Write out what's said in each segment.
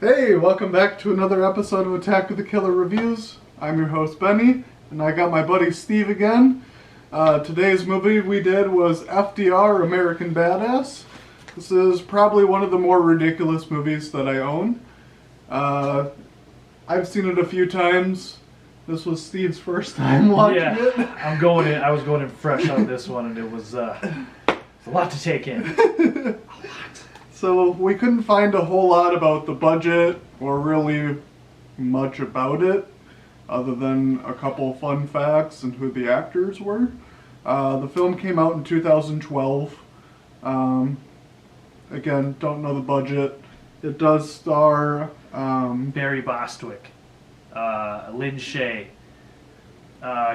Hey, welcome back to another episode of Attack of the Killer Reviews. I'm your host, Benny, and I got my buddy Steve again. Today's movie we did was FDR American Badass. This is probably one of the more ridiculous movies that I own. I've seen it a few times. This was Steve's first time watching it. I was going in fresh on this one, and it was a lot to take in. A lot. So we couldn't find a whole lot about the budget or really much about it other than a couple fun facts and who the actors were. The film came out in 2012. Again, don't know the budget. It does star Barry Bostwick, Lynn Shay,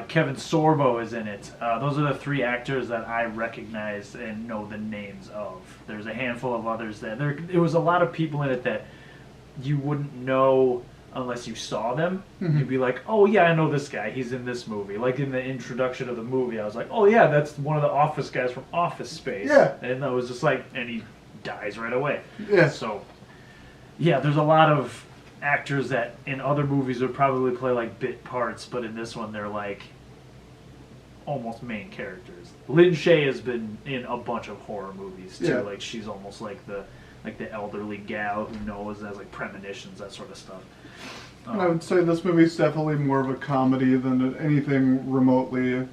Kevin Sorbo is in it. Those are the three actors that I recognize and know the names of. There's a handful of others there was a lot of people in it that you wouldn't know unless you saw them. Mm-hmm. You'd be like, oh yeah, I know this guy, he's in this movie. Like in the introduction of the movie, I was like, oh yeah, that's one of the Office guys from Office Space. Yeah. And I was just like, and he dies right away. Yeah. So yeah, there's a lot of actors that in other movies would probably play like bit parts, but in this one they're like almost main characters. Lynn Shay has been in a bunch of horror movies too. Yeah. Like she's almost like the elderly gal who knows, has like premonitions, that sort of stuff. I would say this movie's definitely more of a comedy than anything remotely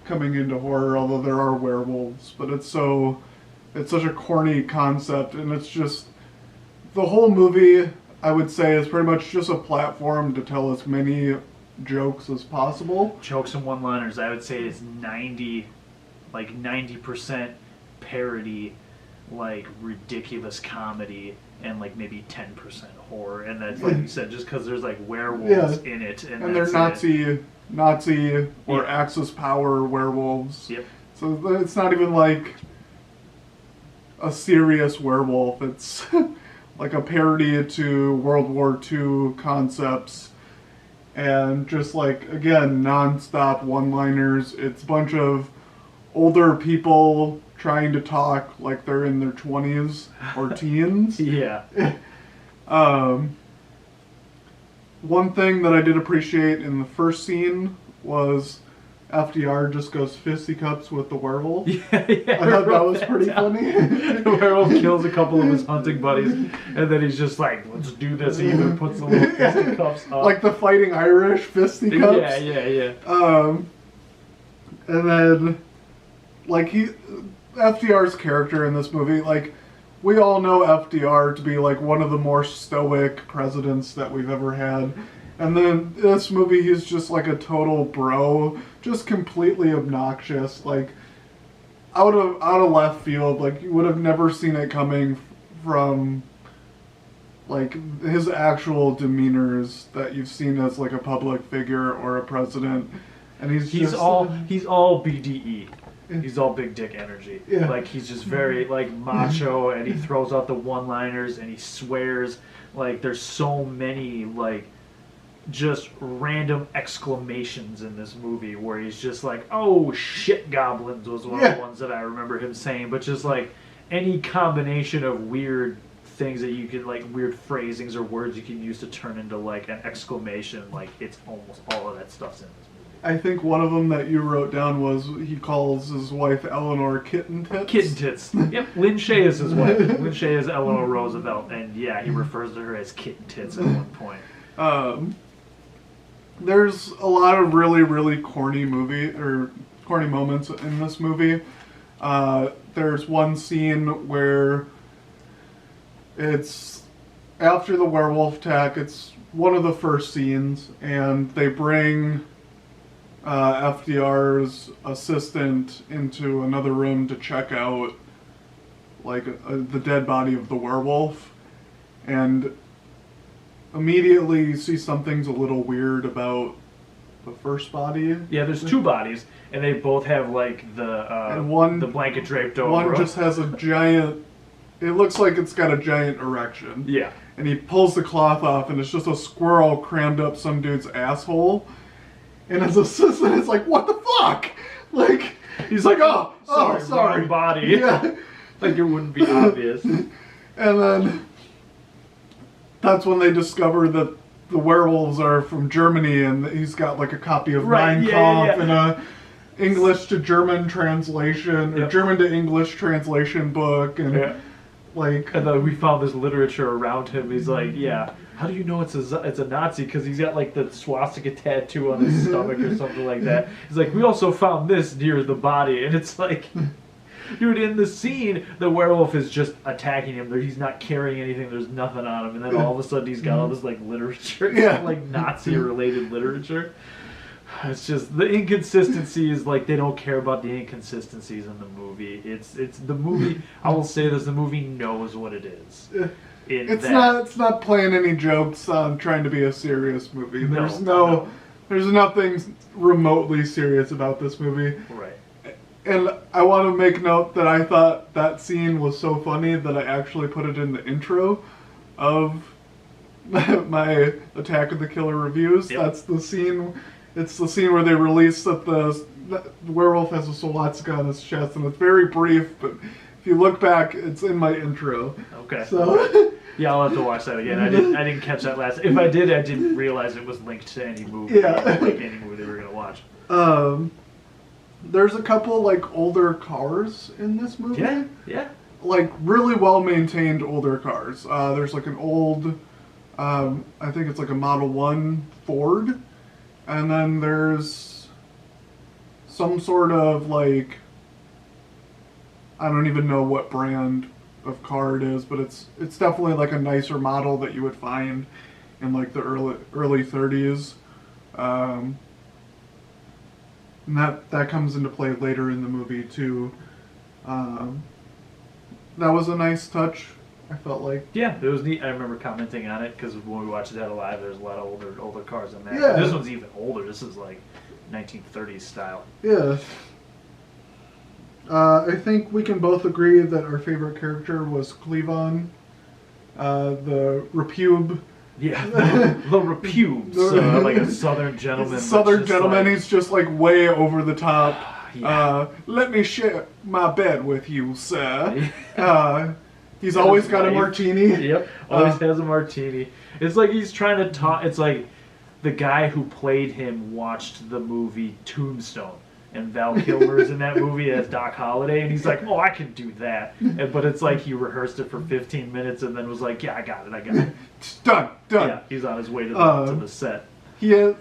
coming into horror, although there are werewolves, but it's such a corny concept, and it's just the whole movie, I would say, is pretty much just a platform to tell as many jokes as possible. Jokes and one-liners, I would say it's 90% parody, like ridiculous comedy, and like maybe 10% horror. And that's like you said, just because there's like werewolves in it, and they're Nazi or Axis power werewolves. Yep. So it's not even like a serious werewolf. It's like a parody to World War II concepts, and just like, again, non-stop one-liners. It's a bunch of older people trying to talk like they're in their 20s or teens. Yeah. One thing that I did appreciate in the first scene was FDR just goes fisticuffs with the werewolf. Yeah, I thought that was pretty funny. The werewolf kills a couple of his hunting buddies, and then he's just like, let's do this. He even puts the little fisticuffs up. Like the Fighting Irish fisticuffs. Yeah. And then, like, FDR's character in this movie, like, we all know FDR to be like one of the more stoic presidents that we've ever had. And then in this movie, he's just like a total bro, just completely obnoxious, like out of left field. Like you would have never seen it coming from like his actual demeanors that you've seen as like a public figure or a president. And he's all BDE. He's all big dick energy. Yeah. Like he's just very like macho, and he throws out the one-liners and he swears. Like there's so many like just random exclamations in this movie where he's just like, oh shit, goblins was one of the ones that I remember him saying. But just like any combination of weird things that you could, like weird phrasings or words you can use to turn into like an exclamation, like it's almost all of that stuff's in this movie. I think one of them that you wrote down was he calls his wife Eleanor Kitten Tits. Kitten Tits. Yep, Lynn Shay is his wife. Lynn Shay is Eleanor Roosevelt, and yeah, he refers to her as Kitten Tits at one point. There's a lot of really, really corny moments in this movie. There's one scene where it's after the werewolf attack. It's one of the first scenes, and they bring FDR's assistant into another room to check out like the dead body of the werewolf, and immediately you see something's a little weird about the first body. Yeah, there's two bodies, and they both have like the blanket draped over. One just has a giant. It looks like it's got a giant erection. Yeah. And he pulls the cloth off, and it's just a squirrel crammed up some dude's asshole. And his assistant is like, "What the fuck?" Like he's like, "Oh, sorry, wrong body." Yeah. Like it wouldn't be obvious. And then that's when they discover that the werewolves are from Germany, and he's got like a copy of Mein Kampf and a English to German translation, or German to English translation book, and like. And then we found this literature around him. He's like, yeah. How do you know it's a Nazi? Because he's got like the swastika tattoo on his stomach or something like that. He's like, we also found this near the body, and it's like, dude, in the scene, the werewolf is just attacking him. He's not carrying anything. There's nothing on him, and then all of a sudden he's got all this like literature, like Nazi-related literature. It's just the inconsistency is like they don't care about the inconsistencies in the movie. It's the movie. I will say this: the movie knows what it is. It's not playing any jokes on trying to be a serious movie. There's nothing remotely serious about this movie. Right. And I want to make note that I thought that scene was so funny that I actually put it in the intro of my Attack of the Killer reviews. Yep. That's the scene. It's the scene where they release that the werewolf has a swastika on his chest, and it's very brief, but if you look back, it's in my intro. Okay. So yeah, I'll have to watch that again. I didn't catch that last. If I did, I didn't realize it was linked to any movie. Yeah. Like any movie they were gonna watch. There's a couple like older cars in this movie. Yeah. Like really well maintained older cars. There's like an old, I think it's like a Model 1 Ford, and then there's some sort of like, I don't even know what brand of car it is, but it's definitely like a nicer model that you would find in like the early 30s. And that comes into play later in the movie too. That was a nice touch, I felt like. Yeah, it was neat. I remember commenting on it because when we watched Dead Alive, there's a lot of older cars in that. Yeah. This one's even older. This is like 1930s style. Yeah. I think we can both agree that our favorite character was Clevonn, the repube. Yeah, the repubes, like a southern gentleman. Southern gentleman, he's just like way over the top. Yeah. Let me share my bed with you, sir. He's always got a martini. Yep, always has a martini. It's like he's trying to talk. It's like the guy who played him watched the movie Tombstone. And Val Kilmer's in that movie as Doc Holliday, and he's like, "Oh, I can do that." But it's like he rehearsed it for 15 minutes and then was like, "Yeah, I got it." Done. Yeah, he's on his way to the set. He's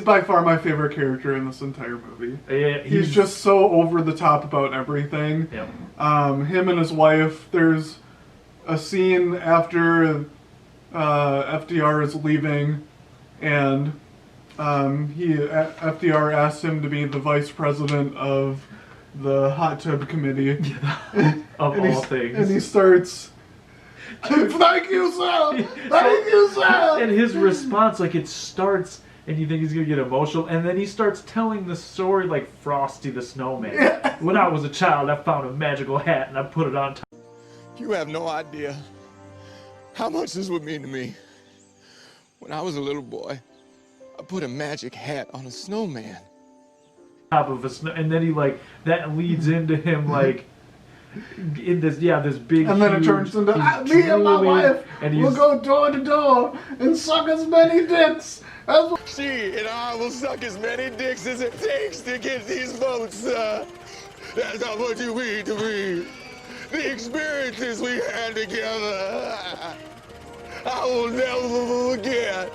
by far my favorite character in this entire movie. Yeah, he's just so over the top about everything. Yep. Him and his wife. There's a scene after FDR is leaving, and FDR asked him to be the vice president of the hot tub committee. Of all things. And he starts, "Thank you, sir! Thank you, sir!" And his response, like, it starts, and you think he's going to get emotional, and then he starts telling the story like Frosty the Snowman. Yeah. When I was a child, I found a magical hat, and I put it on top. You have no idea how much this would mean to me. When I was a little boy, I put a magic hat on a snowman. Top of a snow, and then he like that leads into him like in this big. And then it turns into me and my wife will go door to door and suck as many dicks as She and I will suck as many dicks as it takes to get these votes. That's how much you mean to me. The experiences we had together, I will never forget.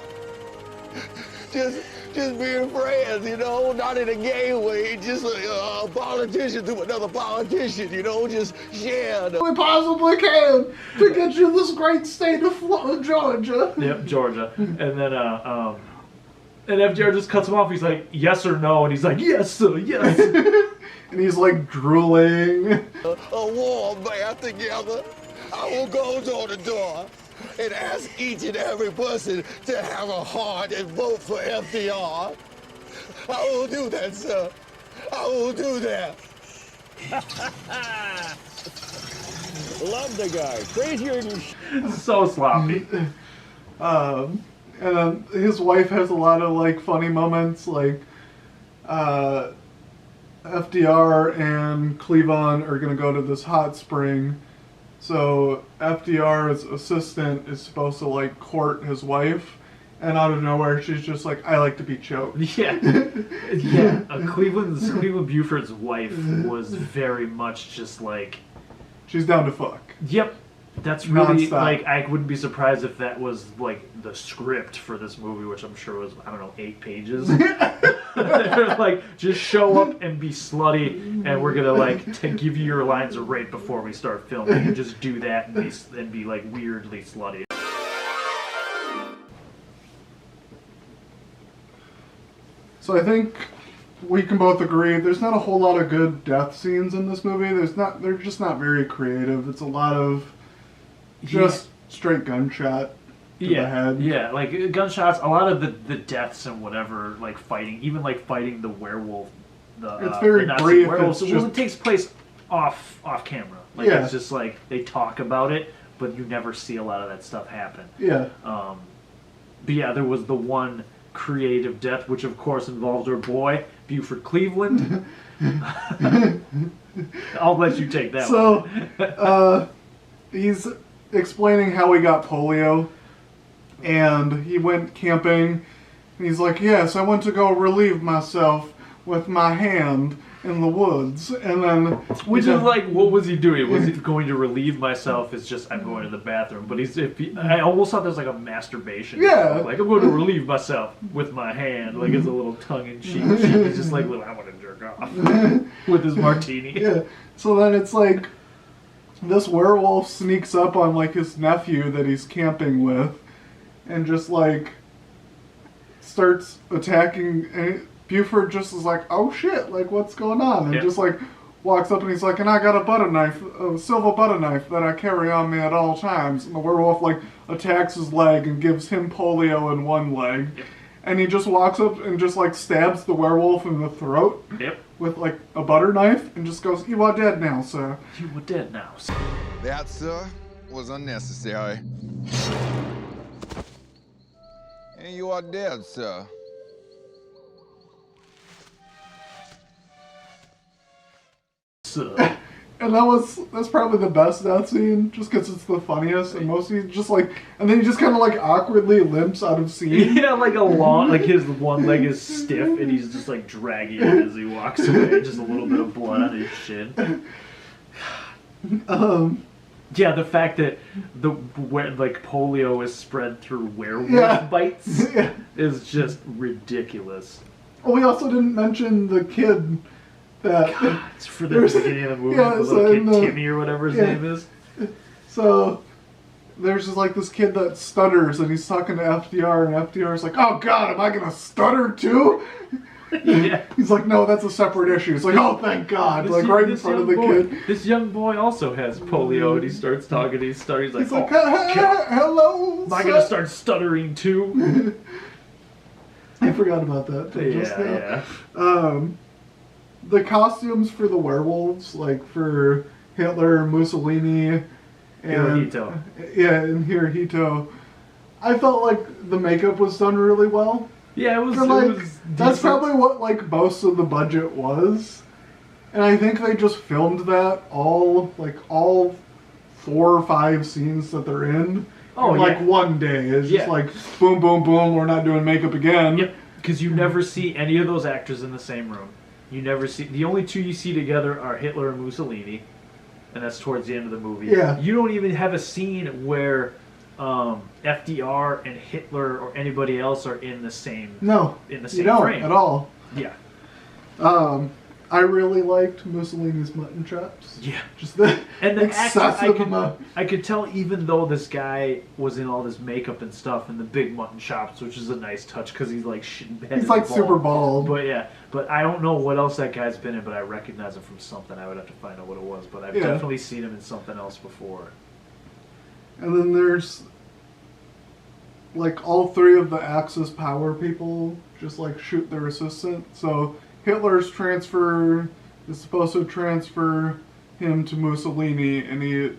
Just being friends, you know, not in a gay way, just a politician to another politician, you know, just share. We possibly can to get you this great state of Georgia. Yep, Georgia. And then and FDR just cuts him off. He's like, "Yes or no?" And he's like, "Yes, sir, yes." And he's like drooling. A warm bath together. I will go door to door and ask each and every person to have a heart and vote for FDR. I will do that, sir. I will do that. Love the guy. Crazier than So sloppy. And then his wife has a lot of like funny moments, like FDR and Clevonn are gonna go to this hot spring So FDR's assistant is supposed to like court his wife, and out of nowhere she's just like, I like to be choked. Yeah, yeah. Cleveland Buford's wife was very much just like, She's down to fuck. yep. That's really Nonstop. like, I wouldn't be surprised if that was like the script for this movie, which I'm sure was, I don't know, 8 pages. They're like, just show up and be slutty, and we're gonna like to give you your lines right before we start filming, and just do that and be like weirdly slutty. So I think we can both agree there's not a whole lot of good death scenes in this movie. They're just not very creative. It's a lot of just straight gunshot to the head. Yeah, like gunshots. A lot of the deaths and whatever, like fighting, even like fighting the werewolf. It's very the Nazi brief. werewolves. It's Well, just- it takes place off camera. Like Yeah. it's just like they talk about it, but you never see a lot of that stuff happen. Yeah. But yeah, there was the one creative death, which of course involved our boy Buford Cleveland. I'll let you take that one. So, he's explaining how he got polio, and he went camping, and he's like, yes, I went to go relieve myself with my hand in the woods, and then... Which is like, what was he doing? Was he going to relieve myself? It's just, I'm going to the bathroom. But I almost thought there was like a masturbation. Yeah. Like, I'm going to relieve myself with my hand. Like, it's a little tongue-in-cheek. He's just like, I want to jerk off with his martini. Yeah. So then it's like, this werewolf sneaks up on like his nephew that he's camping with, and just like starts attacking, and Buford just is like, oh shit, like what's going on? And just like walks up and he's like, and I got a butter knife, a silver butter knife that I carry on me at all times. And the werewolf like attacks his leg and gives him polio in one leg. Yep. And he just walks up and just like stabs the werewolf in the throat with like a butter knife and just goes, you are dead now, sir. You were dead now. That, sir, was unnecessary. And you are dead, sir. And that's probably the best death scene, just because it's the funniest, and most he's just like, and then he just kind of like awkwardly limps out of scene. Yeah, like like his one leg is stiff and he's just like dragging it as he walks away. Just a little bit of blood on his shin. Yeah, the fact that like polio is spread through werewolf bites is just ridiculous. Oh, we also didn't mention the kid that... God, it's for the beginning of the movie, the little kid Timmy or whatever his name is. So, there's just like this kid that stutters, and he's talking to FDR, and FDR's like, oh god, am I gonna stutter too? Yeah. He's like, no, that's a separate issue. It's like, oh, thank God. Like, right in front of the kid. This young boy also has polio, and he starts talking, he stutters, he's like, hello, am I gonna start stuttering too? I forgot about that. Yeah. The costumes for the werewolves, like for Hitler, Mussolini, and Hirohito. And Hirohito, I felt like the makeup was done really well. Yeah, it was. That's probably what like most of the budget was, and I think they just filmed that all 4 or 5 scenes that they're in. One day. It's just like boom, boom, boom. We're not doing makeup again. Yep. Because you never see any of those actors in the same room. You never see the only 2 you see together are Hitler and Mussolini, and that's towards the end of the movie. Yeah. You don't even have a scene where FDR and Hitler or anybody else are in the same frame at all. Yeah. I really liked Mussolini's mutton chops. Yeah. Just the excessive amount. I could tell even though this guy was in all this makeup and stuff and the big mutton chops, which is a nice touch because he's like he's like super bald. But I don't know what else that guy's been in, but I recognize him from something. I would have to find out what it was, but I've definitely seen him in something else before. And then there's like all 3 of the Axis power people just like shoot their assistant. So Hitler's transfer is supposed to transfer him to Mussolini, and a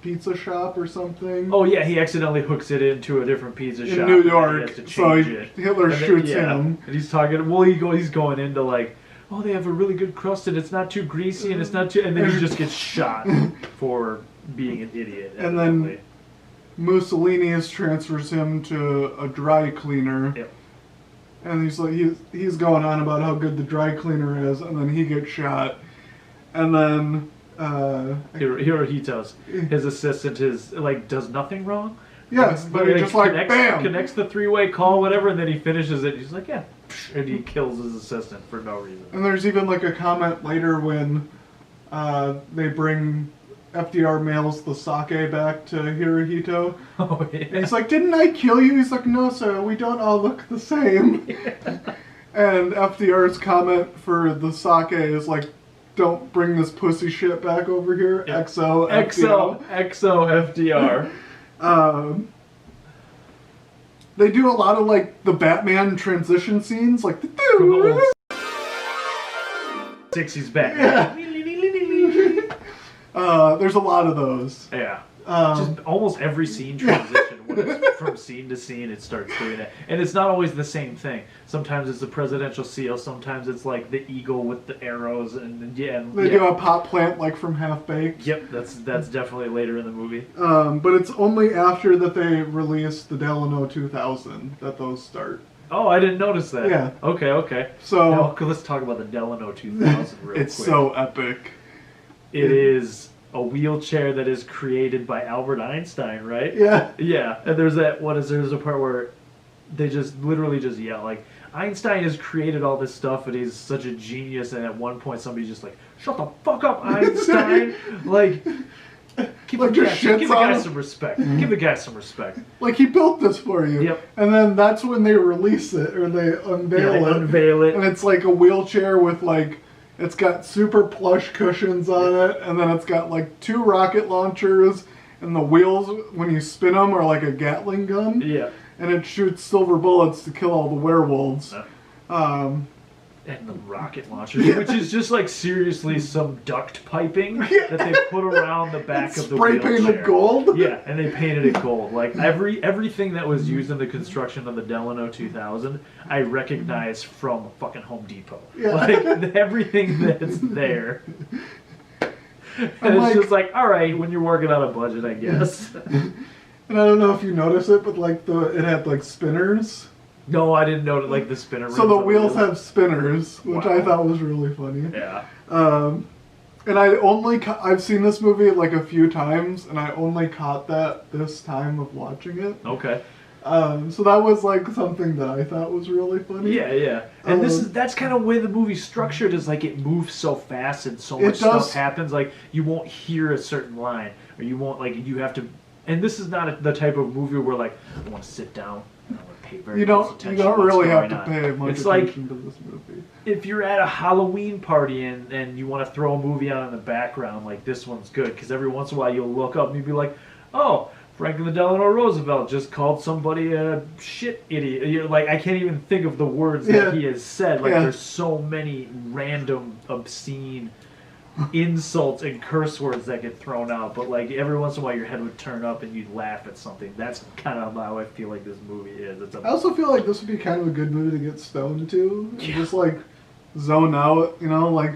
pizza shop or something? Oh yeah, he accidentally hooks it into a different pizza shop in New York. Hitler shoots him. And And he's talking. Well, he's going into like oh, they have a really good crust and it's not too greasy and it's not too, and then he just gets shot for being an idiot. And then Mussolini transfers him to a dry cleaner. Yep. And he's like, he's going on about how good the dry cleaner is, and then he gets shot. And then Hirohito's his assistant is like does nothing wrong. Yes, but he just like bam connects the three-way call, whatever, and then he finishes it. He's like, yeah, and he kills his assistant for no reason. And there's even like a comment later when they bring FDR mails the sake back to Hirohito. Oh yeah. And he's like, "Didn't I kill you?" He's like, "No, sir. We don't all look the same." Yeah. And FDR's comment for the sake is like, "Don't bring this pussy shit back over here." Yeah. XO FDR. XO FDR. They do a lot of like the Batman transition scenes, like the From the old 60s Batman. there's a lot of those. Yeah. Just almost every scene transition, when it's from scene to scene, it starts doing that. And it's not always the same thing. Sometimes it's the presidential seal, sometimes it's like the eagle with the arrows, and They do a pot plant like from Half Baked. Yep, that's definitely later in the movie. But it's only after that they release the Delano 2000 that those start. Oh, I didn't notice that. Yeah. Okay. So now, let's talk about the Delano 2000 real it's quick. so epic. It is a wheelchair that is created by Albert Einstein, right? Yeah. Yeah, and there's a part where they just literally just yell, like, Einstein has created all this stuff and he's such a genius, and at one point somebody's just like, shut the fuck up, Einstein! Like, give Like the just guy shits on him. some respect. Give the guy some respect. Like, he built this for you. Yep. And then that's when they release it, or they unveil They it. unveil it. And it's like a wheelchair with like, it's got super plush cushions on it, and then it's got like 2 rocket launchers, and the wheels, when you spin them, are like a Gatling gun. Yeah. And it shoots silver bullets to kill all the werewolves. And the rocket launcher, which is just like seriously some duct piping that they put around the back of the spray wheelchair. painted gold. Yeah, and they painted it gold. Like everything that was used in the construction of the Delano 2000, I recognize from fucking Home Depot. Yeah. Like everything that's there. And I'm it's like- just like, all right, when you're working on a budget, I guess. And I don't know if you notice it, but like it had like spinners. No, I didn't know like the spinner. So the rims on wheels have spinners, which I Wow. thought was really funny. Yeah. And I've seen this movie like a few times, and I only caught that this time of watching it. Okay. So that was like something that I thought was really funny. Yeah. And that's kind of the way the movie's structured, is like it moves so fast and so It much does. stuff happens, like you won't hear a certain line, or you won't, like, you have to, and this is not the type of movie where like I want to sit down and I want to pay very close You attention don't to what's really have going to on. pay much It's like attention to this movie. if you're at a Halloween party and you want to throw a movie on in the background, like this one's good, because every once in a while you'll look up and you'll be like, oh, Franklin Delano Roosevelt just called somebody a shit idiot. You're like, I can't even think of the words that he has said. Like, there's so many random, obscene insults and curse words that get thrown out. But like every once in a while, your head would turn up and you'd laugh at something. That's kind of how I feel like this movie is. I also feel like this would be kind of a good movie to get stoned to. And just like zone out, like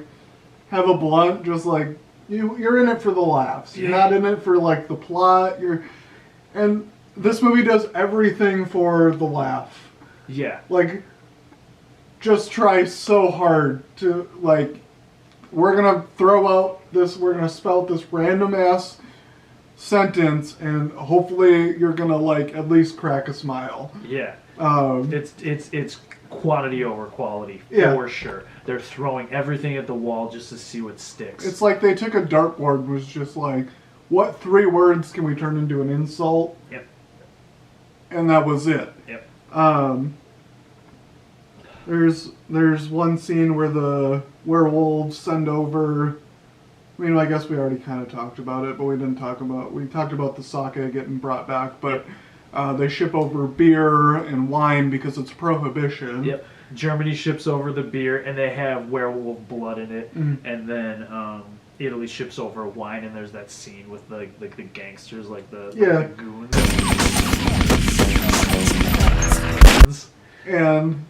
have a blunt, just like you're in it for the laughs. You're not in it for like the plot. And this movie does everything for the laugh. Yeah. Like, just try so hard to, like, we're gonna we're gonna spout this random ass sentence, and hopefully you're gonna, like, at least crack a smile. Yeah. It's quantity over quality, for sure. They're throwing everything at the wall just to see what sticks. It's like they took a dartboard and was just like, what 3 words can we turn into an insult? Yep. And that was it. Yep. There's one scene where the werewolves send over, I mean, I guess we already kind of talked about it, but we talked about the sake getting brought back, but they ship over beer and wine because it's prohibition. Yep. Germany ships over the beer, and they have werewolf blood in it, and then Italy ships over wine, and there's that scene with the gangsters, like the goons. And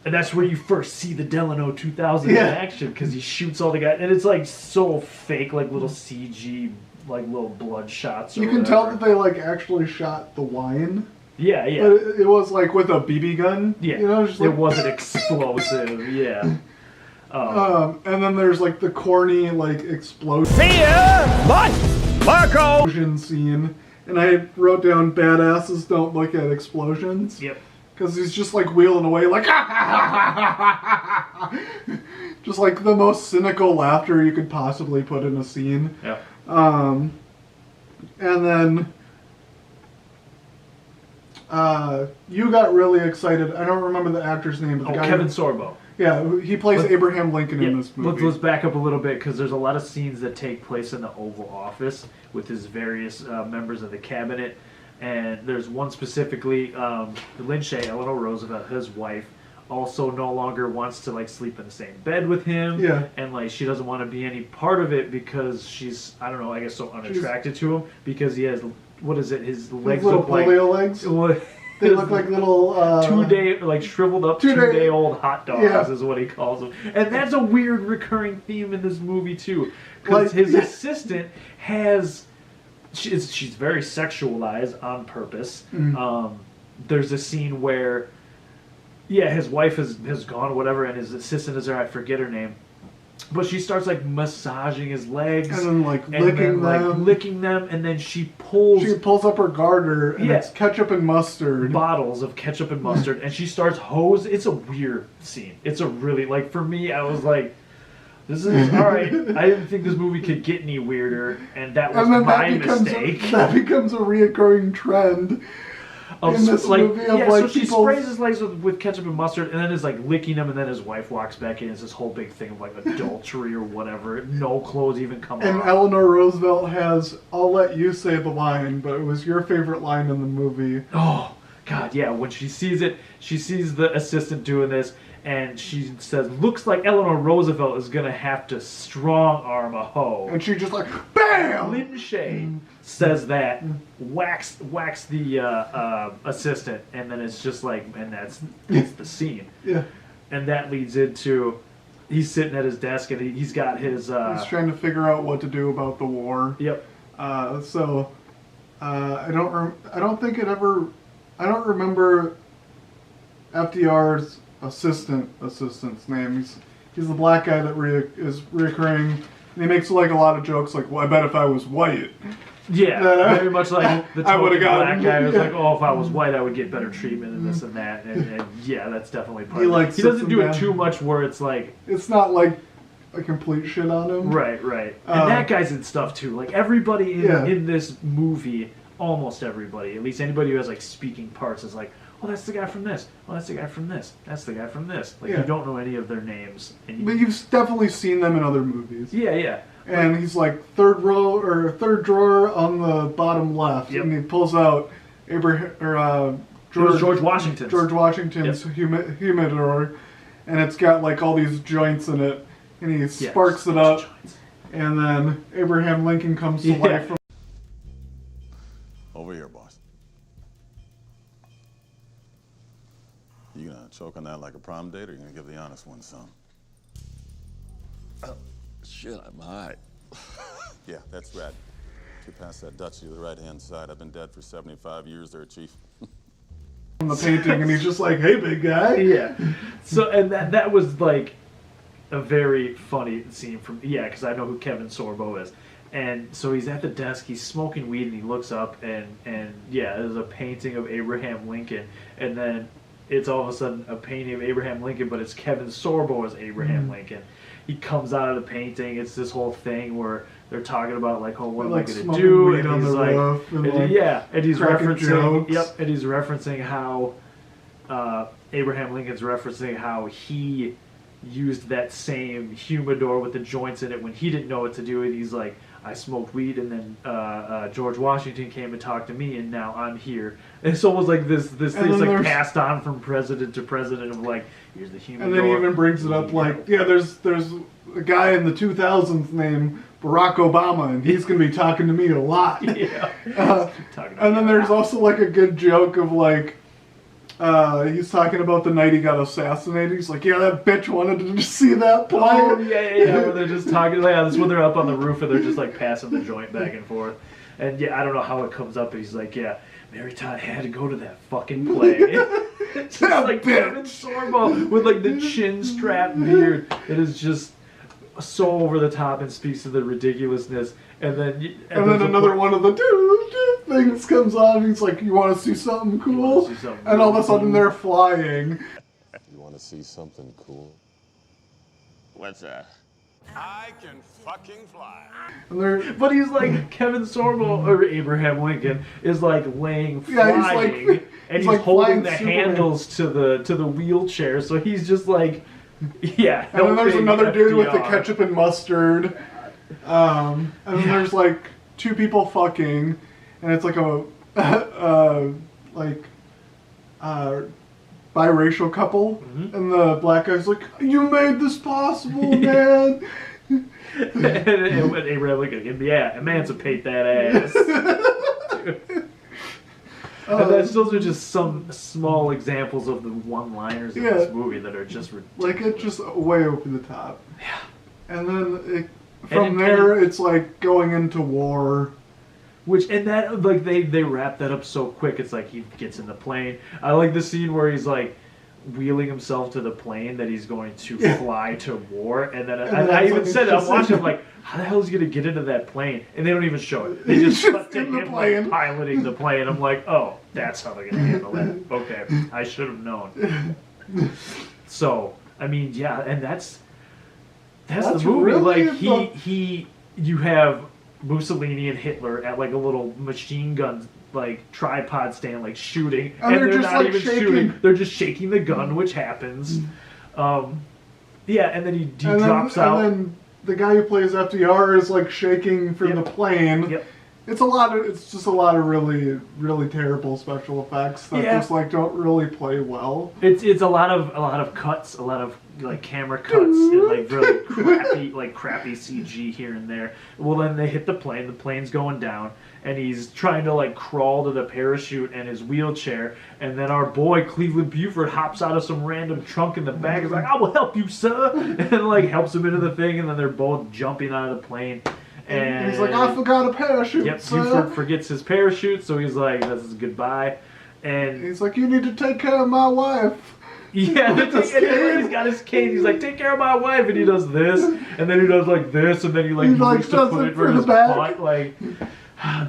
And that's where you first see the Delano 2000 in action, because he shoots all the guys, and it's like so fake, like little CG, like little blood shots. You can tell that they like actually shot the wine. Yeah, yeah. But it was like with a BB gun. Yeah, you know, just like, it wasn't explosive. Yeah. And then there's like the corny like explosion. See ya! Bye! Marco! Scene, and I wrote down badasses don't look at explosions. Yep. Because he's just like wheeling away like just like the most cynical laughter you could possibly put in a scene. Yeah. And then you got really excited. I don't remember the actor's name. But the guy Kevin Sorbo. Yeah, he plays Abraham Lincoln in this movie. Let's back up a little bit, because there's a lot of scenes that take place in the Oval Office with his various members of the cabinet. And there's one specifically, Lynchey, Eleanor Roosevelt, his wife, also no longer wants to like sleep in the same bed with him. Yeah. And like she doesn't want to be any part of it because she's, I don't know, I guess so unattracted to him, because he has, what is it, his legs little look like polio legs. They look like little 2-day, like shriveled up 2-day old hot dogs is what he calls them. And that's a weird recurring theme in this movie too, because his assistant has. She's very sexualized on purpose. There's a scene where, his wife has gone or whatever, and his assistant is there. I forget her name, but she starts like massaging his legs and then like licking them, and then she pulls up her garter, and it's ketchup and mustard, bottles of ketchup and mustard, and she starts hose. It's a weird scene. It's a really, like, for me, I was like, this is alright. I didn't think this movie could get any weirder, and that was my mistake. That becomes a reoccurring trend in this movie of so she sprays his legs with ketchup and mustard, and then is like licking them, and then his wife walks back in. It's this whole big thing of like adultery or whatever. No clothes even come off. And Eleanor Roosevelt has, I'll let you say the line, but it was your favorite line in the movie. Oh, God, yeah. When she sees it, she sees the assistant doing this, and she says, looks like Eleanor Roosevelt is going to have to strong-arm a hoe. And she just like, BAM! Lynchey says that, whacks the assistant, and then it's just like, and that's the scene. Yeah. And that leads into, he's sitting at his desk, and he's got his... he's trying to figure out what to do about the war. Yep. I don't remember FDR's assistant's name. He's the black guy that is reoccurring, and he makes like a lot of jokes like, well, I bet if I was white. Yeah, very much like the I would have got black guy was like, oh, if I was white, I would get better treatment and this and that, and yeah, that's definitely part of it. He doesn't do it too much where it's like... It's not like a complete shit on him. Right. And that guy's in stuff too. Like everybody in this movie, almost everybody, at least anybody who has like speaking parts, is like, oh, that's the guy from this. Oh, that's the guy from this. That's the guy from this. Like you don't know any of their names. But you've definitely seen them in other movies. Yeah. And he's like third drawer on the bottom left, and he pulls out George Washington's humidor, and it's got like all these joints in it, and he sparks it up, and then Abraham Lincoln comes to life. Over here, boss. You gonna choke on that like a prom date, or you gonna give the honest one some? Oh, shit, I'm high. Yeah, that's right. You pass that Dutchie to the right-hand side. I've been dead for 75 years there, Chief. On the painting, and he's just like, hey, big guy. Yeah. So, and that was like a very funny scene from, because I know who Kevin Sorbo is. And so he's at the desk, he's smoking weed, and he looks up, and there's a painting of Abraham Lincoln, and then it's all of a sudden a painting of Abraham Lincoln, but it's Kevin Sorbo as Abraham Lincoln. He comes out of the painting, it's this whole thing where they're talking about like, oh, what am I going to do? And he's like, and he's referencing, jokes. And he's referencing how Abraham Lincoln's referencing how he used that same humidor with the joints in it when he didn't know what to do, and he's like, I smoked weed, and then George Washington came and talked to me, and now I'm here. And it's almost like this thing's like passed on from president to president of like, here's the humidor. And then he even brings it up like, there's a guy in the 2000s named Barack Obama, and he's going to be talking to me a lot. Yeah. And then there's also like a good joke of like, he's talking about the night he got assassinated. He's like, yeah, that bitch wanted to see that play. Oh, yeah. Where they're just talking. Yeah, that's when they're up on the roof and they're just like passing the joint back and forth. And yeah, I don't know how it comes up, but he's like, yeah, Mary Todd had to go to that fucking play. It's just like Kevin Sorbo with like the chin strap beard. It is just so over the top and speaks to the ridiculousness. And then another one of the things comes on. And he's like, "You want to see something cool?" And all of a sudden they're flying. You want to see something cool? What's that? I can fucking fly. But he's like Kevin Sorbo or Abraham Lincoln is like laying flying, and he's holding the handles to the wheelchair. So he's just like, yeah. And then there's another dude with the ketchup and mustard. And then there's like two people fucking, and it's like a biracial couple, and the black guy's like, "You made this possible, man." and Abraham Lincoln, yeah, emancipate that ass. And those are just some small examples of the one-liners in this movie that are just ridiculous. Like, it's just way over the top. Yeah. And then from there, it's like going into war. They wrap that up so quick. It's like he gets in the plane. I like the scene where he's like wheeling himself to the plane that he's going to fly to war. And then I even said, I'm watching, I'm like, how the hell is he going to get into that plane? And they don't even show it. They just cut to him like, piloting the plane. I'm like, oh, that's how they're going to handle that. Okay, I should have known. So, I mean, yeah, and that's the movie. Really like, you have Mussolini and Hitler at like a little machine gun like tripod stand, like shooting, and they're just not like even shooting. They're just shaking the gun, which happens. Yeah, and then he drops out. And then the guy who plays FDR is like shaking for the plane. Yep. It's just a lot of really, really terrible special effects that just like don't really play well. It's a lot of cuts, a lot of like camera cuts, and like really crappy CG here and there. Well, then they hit the plane. The plane's going down, and he's trying to like crawl to the parachute and his wheelchair. And then our boy Cleveland Buford hops out of some random trunk in the back. He's like, "I will help you, sir," and like helps him into the thing. And then they're both jumping out of the plane. And he's like, "I forgot a parachute." Yep, Buford forgets his parachute, so he's like, "This is goodbye." And he's like, "You need to take care of my wife." Yeah, he's got his cane. He's like, "Take care of my wife," and he does this, and then he does like this, and then he moves to put it for his butt. Like,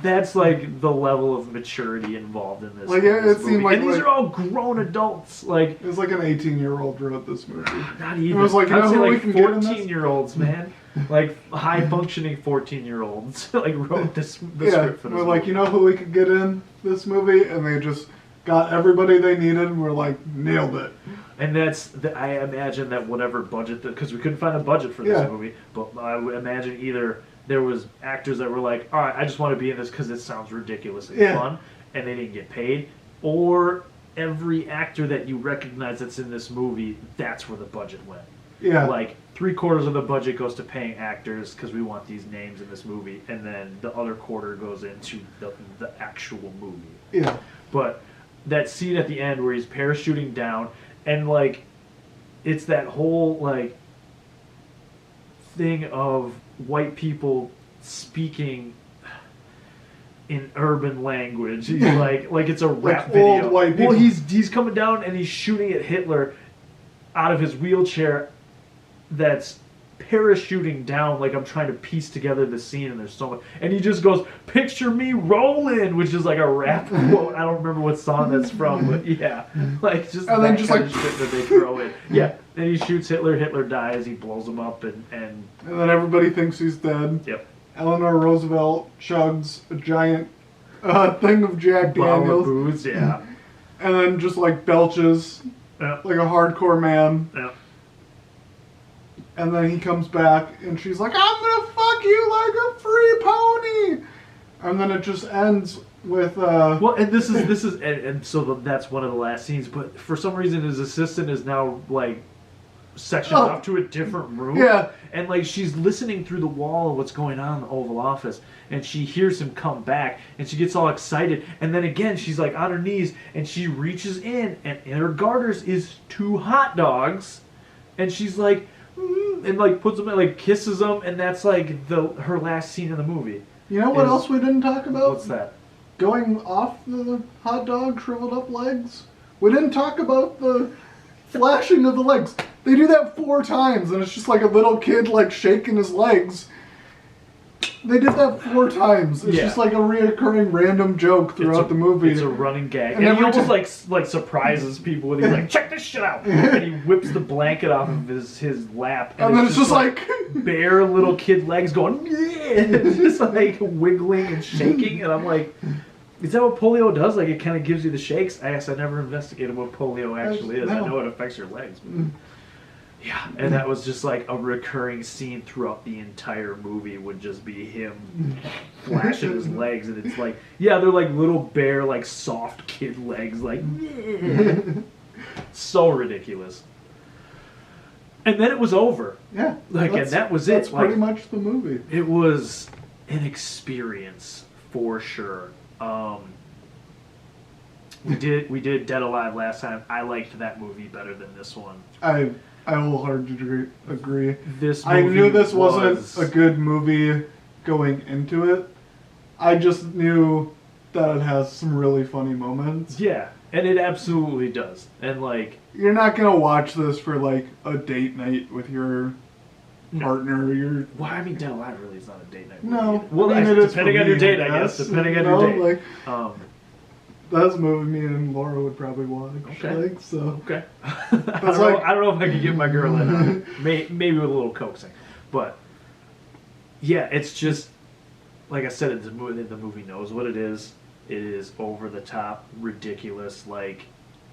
that's like the level of maturity involved in this. Like, it seemed like, and these are all grown adults. Like, it was like an 18-year-old wrote this movie. Not even. It was like, I'd say like 14-year-olds, man. Like high-functioning 14-year-olds like wrote the script for this movie. Like, you know who we could get in this movie, and they just got everybody they needed, and we're like, nailed it. And I imagine that whatever budget, because we couldn't find a budget for this movie, but I would imagine either there was actors that were like, all right, I just want to be in this because it sounds ridiculous and fun, and they didn't get paid, or every actor that you recognize that's in this movie, that's where the budget went. Yeah. Like, 3/4 of the budget goes to paying actors because we want these names in this movie, and then the other quarter goes into the actual movie. Yeah. But that scene at the end where he's parachuting down, and like, it's that whole like thing of white people speaking in urban language. He's like it's a rap video. Old white people. Well, he's coming down and he's shooting at Hitler out of his wheelchair. That's parachuting down, like I'm trying to piece together the scene, and there's so much, and he just goes, "Picture me rolling," which is like a rap quote. I don't remember what song that's from, but yeah, like just and then just like shit that they throw in. Yeah, then he shoots Hitler. Hitler dies. He blows him up, and then everybody thinks he's dead. Yep. Eleanor Roosevelt chugs a giant thing of Jack Daniels. Booze, yeah. And then just like belches like a hardcore man. Yep. And then he comes back, and she's like, "I'm gonna fuck you like a free pony," and then it just ends with. Well, and this is, and so that's one of the last scenes. But for some reason, his assistant is now like sectioned off to a different room. Yeah. And like she's listening through the wall of what's going on in the Oval Office, and she hears him come back, and she gets all excited, and then again she's like on her knees, and she reaches in, and in her garters is 2 hot dogs, and she's like, and like puts them in, like kisses them, and that's like her last scene in the movie. You know what else we didn't talk about? What's that? Going off the hot dog, shriveled up legs. We didn't talk about the flashing of the legs. They do that 4 times, and it's just like a little kid like shaking his legs. They did that 4 times. It's just like a reoccurring random joke throughout the movie. It's a running gag, And and he everyone- just like surprises people with, he's like, check this shit out, and he whips the blanket off of his lap, and then it's just like bare little kid legs going, yeah, and just like wiggling and shaking, and I'm like, is that what polio does? Like it kind of gives you the shakes? I guess I never investigated what polio actually is. I know it affects your legs. But yeah, and that was just like a recurring scene throughout the entire movie would just be him flashing his legs, and it's like, yeah, they're like little bare, like soft kid legs, like yeah. So ridiculous. And then it was over. Yeah. And that was it. That's pretty much the movie. It was an experience for sure. We did Dead Alive last time. I liked that movie better than this one. I wholeheartedly agree. This I movie knew this wasn't was a good movie going into it. I just knew that it has some really funny moments. Yeah, and it absolutely does. And like, You're not gonna watch this for like a date night with your partner. well, I mean, Dead Alive really is not a date night. No. Movie. Well, I mean, it is depending for on your me, date, I I guess. guess. Depending on You your know, date. like, that's a movie me and Laura would probably watch. Okay. Like, so. Okay. I like- don't know if I could get my girl in on it. Maybe with a little coaxing. But, yeah, it's just, like I said, the movie knows what it is. It is over the top, ridiculous. Like,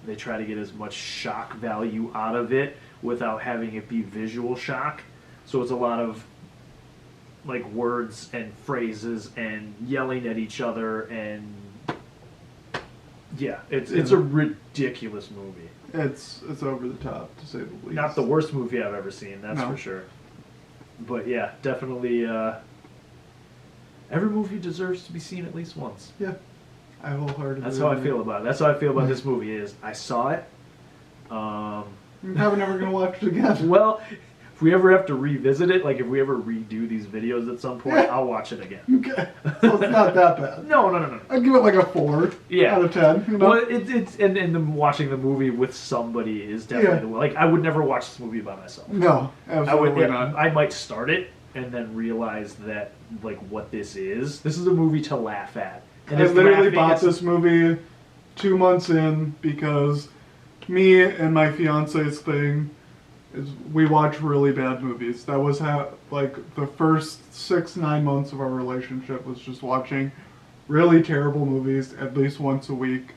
they try to get as much shock value out of it without having it be visual shock. So it's a lot of, like, words and phrases and yelling at each other and... Yeah, it's a ridiculous movie. It's over the top, to say the least. Not the worst movie I've ever seen, that's No. for sure. But yeah, definitely every movie deserves to be seen at least once. Yeah. I wholeheartedly That's how I agree. feel about it. That's how I feel about this movie is I saw it. You're probably never gonna watch it again. Well, if we ever have to revisit it, like if we ever redo these videos at some point, Yeah. I'll watch it again. Okay. So it's not that bad. No. I'd give it like a 4 Yeah. out of 10. You know? Well, it's and watching the movie with somebody is definitely Yeah. the way. Like I would never watch this movie by myself. No, absolutely not. I might start it and then realize that like what this is. This is a movie to laugh at. And I it's literally laughing bought at- this movie 2 months in because me and my fiance's thing is we watch really bad movies. That was how, like, the first 6-9 months of our relationship was just watching really terrible movies at least once a week.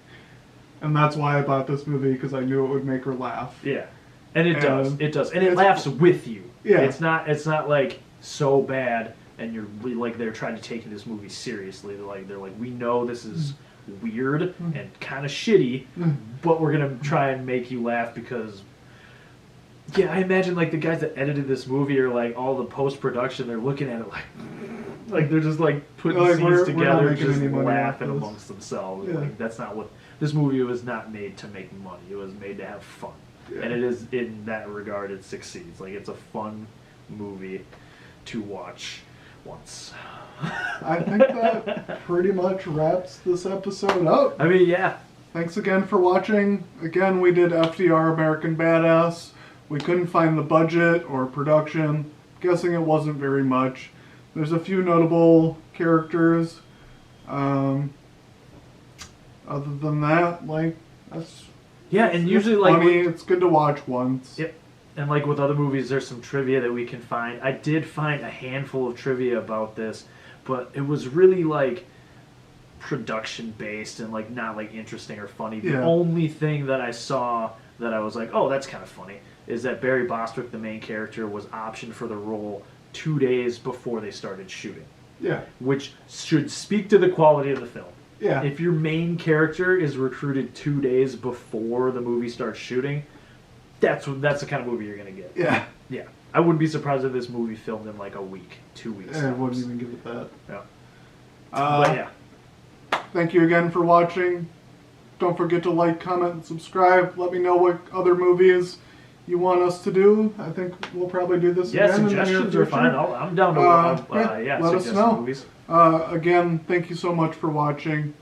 And that's why I bought this movie, because I knew it would make her laugh. Yeah, and it does. And It does, and it it's- laughs with you. Yeah. It's not like so bad, and you're like they're trying to take this movie seriously. They're like we know this is weird and kind of shitty, but we're gonna try and make you laugh because. Yeah, I imagine like the guys that edited this movie or like all the post production, they're looking at it like they're just like putting Like, scenes we're not together, making just any money laughing off this. amongst themselves. Yeah. Like that's not what this movie was not made to make money. It was made to have fun, and it is in that regard it succeeds. Like it's a fun movie to watch once. I think that pretty much wraps this episode up. I mean, yeah. Thanks again for watching. Again, we did FDR American Badass. We couldn't find the budget or production. Guessing it wasn't very much. There's a few notable characters. Other than that, like, that's Yeah, and usually like funny. It's good to watch once. Yep. And like with other movies, there's some trivia that we can find. I did find a handful of trivia about this, but it was really like production based and like not like interesting or funny. The Yeah. only thing that I saw that I was like, oh, that's kind of funny, is that Barry Bostwick, the main character, was optioned for the role 2 days before they started shooting, Yeah. which should speak to the quality of the film. Yeah. If your main character is recruited 2 days before the movie starts shooting, that's the kind of movie you're gonna get. Yeah. Yeah. I wouldn't be surprised if this movie filmed in like a week, 2 weeks. I wouldn't even give it that. Yeah. Uh, But yeah. Thank you again for watching. Don't forget to like, comment, and subscribe. Let me know what other movies you want us to do. I think we'll probably do this Yeah, again in the near suggestions are future. fine. I'm down to Let us suggest know. movies. Again, thank you so much for watching.